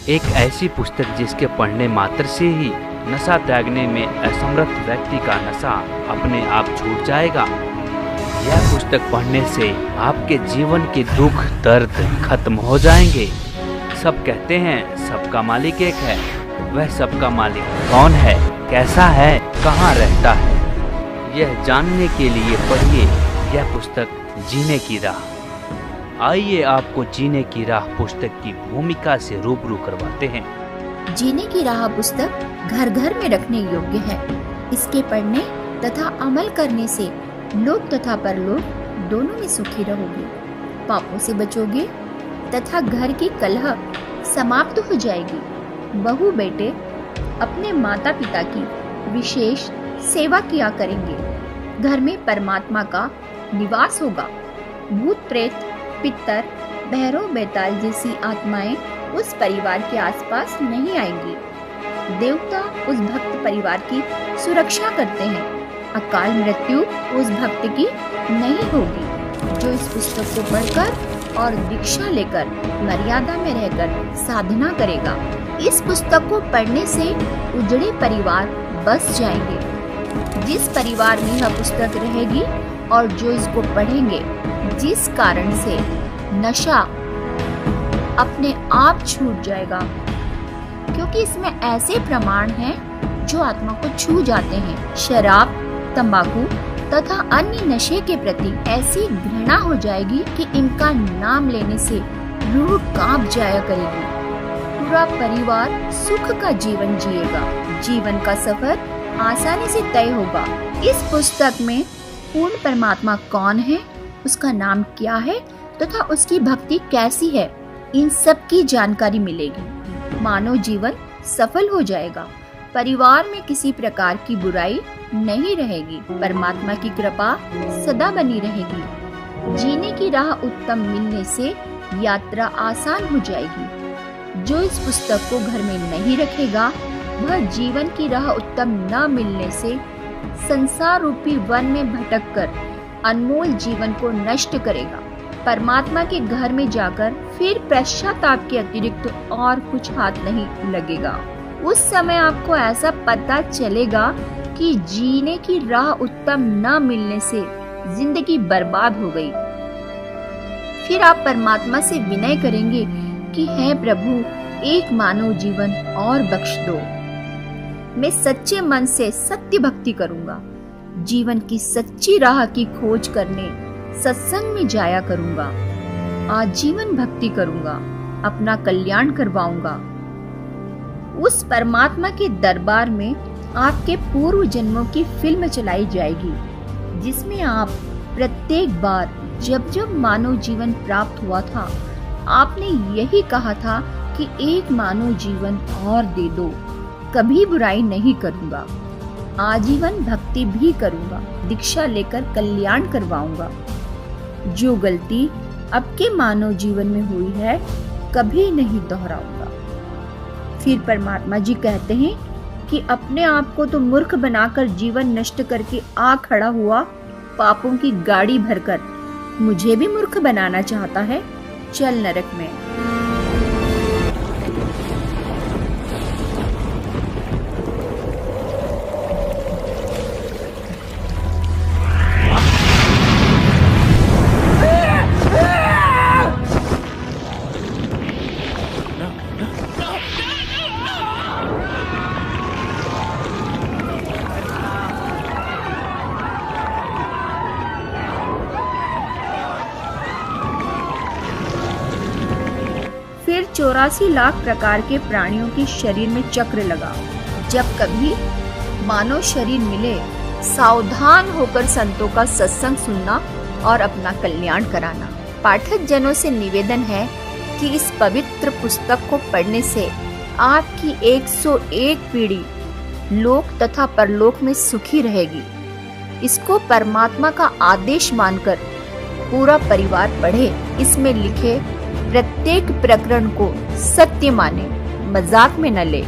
एक ऐसी पुस्तक जिसके पढ़ने मात्र से ही नशा त्यागने में असमर्थ व्यक्ति का नशा अपने आप छूट जाएगा। यह पुस्तक पढ़ने से आपके जीवन के दुख दर्द खत्म हो जाएंगे। सब कहते हैं सबका मालिक एक है, वह सबका मालिक कौन है, कैसा है, कहाँ रहता है? यह जानने के लिए पढ़िए यह पुस्तक जीने की राह। आइए आपको जीने की राह पुस्तक की भूमिका से रूबरू करवाते हैं। जीने की राह पुस्तक घर घर में रखने योग्य है। इसके पढ़ने तथा अमल करने से लोक तथा परलोक दोनों में सुखी रहोगे, पापों से बचोगे तथा घर की कलह समाप्त हो जाएगी। बहू बेटे अपने माता पिता की विशेष सेवा किया करेंगे। घर में परमात्मा का निवास होगा। भूत प्रेत, पितर, भैरव बेताल जैसी आत्माएं उस परिवार के आसपास नहीं आएंगी। देवता उस भक्त परिवार की सुरक्षा करते हैं। अकाल मृत्यु उस भक्त की नहीं होगी जो इस पुस्तक को पढ़कर और दीक्षा लेकर मर्यादा में रहकर साधना करेगा। इस पुस्तक को पढ़ने से उजड़े परिवार बस जाएंगे। जिस परिवार में यह पुस्तक रहेगी और जो इसको पढ़ेंगे, जिस कारण से नशा अपने आप छूट जाएगा, क्योंकि इसमें ऐसे प्रमाण हैं जो आत्मा को छू जाते हैं। शराब, तंबाकू तथा अन्य नशे के प्रति ऐसी घृणा हो जाएगी कि इनका नाम लेने से रूह कांप जाया करेगी। पूरा परिवार सुख का जीवन जिएगा। जीवन का सफर आसानी से तय होगा। इस पुस्तक में पूर्ण परमात्मा कौन है, उसका नाम क्या है तथा उसकी भक्ति कैसी है, इन सब की जानकारी मिलेगी। मानव जीवन सफल हो जाएगा। परिवार में किसी प्रकार की बुराई नहीं रहेगी। परमात्मा की कृपा सदा बनी रहेगी। जीने की राह उत्तम मिलने से यात्रा आसान हो जाएगी। जो इस पुस्तक को घर में नहीं रखेगा, वह जीवन की राह उत्तम न मिलने से संसार रूपी वन में भटककर अनमोल जीवन को नष्ट करेगा। परमात्मा के घर में जाकर फिर पश्चाताप के अतिरिक्त और कुछ हाथ नहीं लगेगा। उस समय आपको ऐसा पता चलेगा कि जीने की राह उत्तम न मिलने से जिंदगी बर्बाद हो गई। फिर आप परमात्मा से विनय करेंगे कि हे प्रभु, एक मानव जीवन और बख्श दो। मैं सच्चे मन से सत्य भक्ति करूंगा। जीवन की सच्ची राह की खोज करने सत्संग में जाया करूंगा। आजीवन भक्ति करूंगा। अपना कल्याण करवाऊंगा। उस परमात्मा के दरबार में आपके पूर्व जन्मों की फिल्म चलाई जाएगी, जिसमें आप प्रत्येक बार जब जब मानव जीवन प्राप्त हुआ था, आपने यही कहा था कि एक मानव जीवन और दे दो, कभी बुराई नहीं करूंगा, आजीवन भक्ति भी करूंगा, दीक्षा लेकर कल्याण करवाऊंगा। जो गलती अब के मानव जीवन में हुई है, कभी नहीं दोहराऊंगा। फिर परमात्मा जी कहते हैं कि अपने आप को तो मूर्ख बनाकर जीवन नष्ट करके आ खड़ा हुआ पापों की गाड़ी भरकर मुझे भी मूर्ख बनाना चाहता है। चल नरक में। फिर 84 लाख प्रकार के प्राणियों के शरीर में चक्र लगा। जब कभी मानव शरीर मिले, सावधान होकर संतों का सत्संग सुनना और अपना कल्याण कराना। पाठक जनों से निवेदन है कि इस पवित्र पुस्तक को पढ़ने से आपकी 101 पीढ़ी लोक तथा परलोक में सुखी रहेगी। इसको परमात्मा का आदेश मानकर पूरा परिवार पढ़े। इसमें लिखे प्रत्येक प्रकरण को सत्य माने, मजाक में न ले।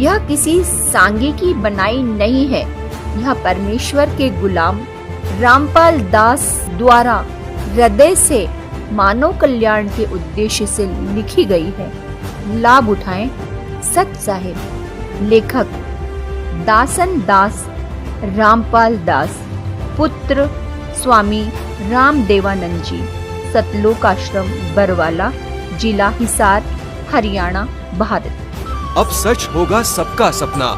यह किसी सांगी की बनाई नहीं है। यह परमेश्वर के गुलाम रामपाल दास द्वारा हृदय से मानव कल्याण के उद्देश्य से लिखी गई है। लाभ उठाएं। सच साहिब। लेखक दासन दास रामपाल दास, पुत्र स्वामी रामदेवानंद जी, सतलोक आश्रम बरवाला, जिला हिसार, हरियाणा, भारत। अब सच होगा सबका सपना,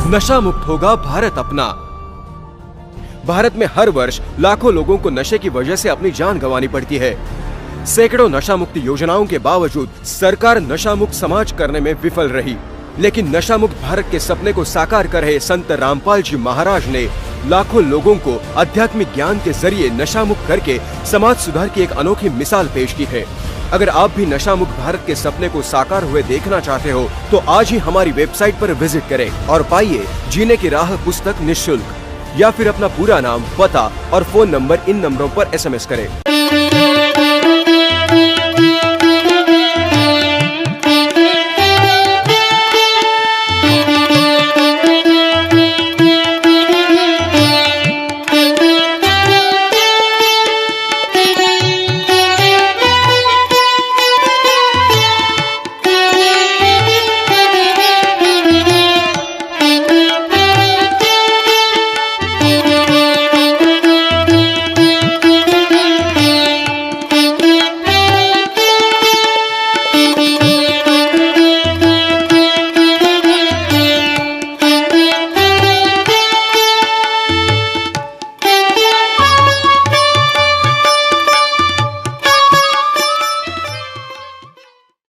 नशा मुक्त होगा भारत अपना। भारत में हर वर्ष लाखों लोगों को नशे की वजह से अपनी जान गंवानी पड़ती है। सैकड़ों नशा मुक्ति योजनाओं के बावजूद सरकार नशा मुक्त समाज करने में विफल रही। लेकिन नशा मुक्त भारत के सपने को साकार कर रहे संत रामपाल जी महाराज ने लाखों लोगों को आध्यात्मिक ज्ञान के जरिए नशा मुक्त करके समाज सुधार की एक अनोखी मिसाल पेश की है। अगर आप भी नशा मुक्त भारत के सपने को साकार हुए देखना चाहते हो तो आज ही हमारी वेबसाइट पर विजिट करें और पाइए जीने की राह पुस्तक निःशुल्क। या फिर अपना पूरा नाम, पता और फोन नंबर इन नंबरों पर SMS करें।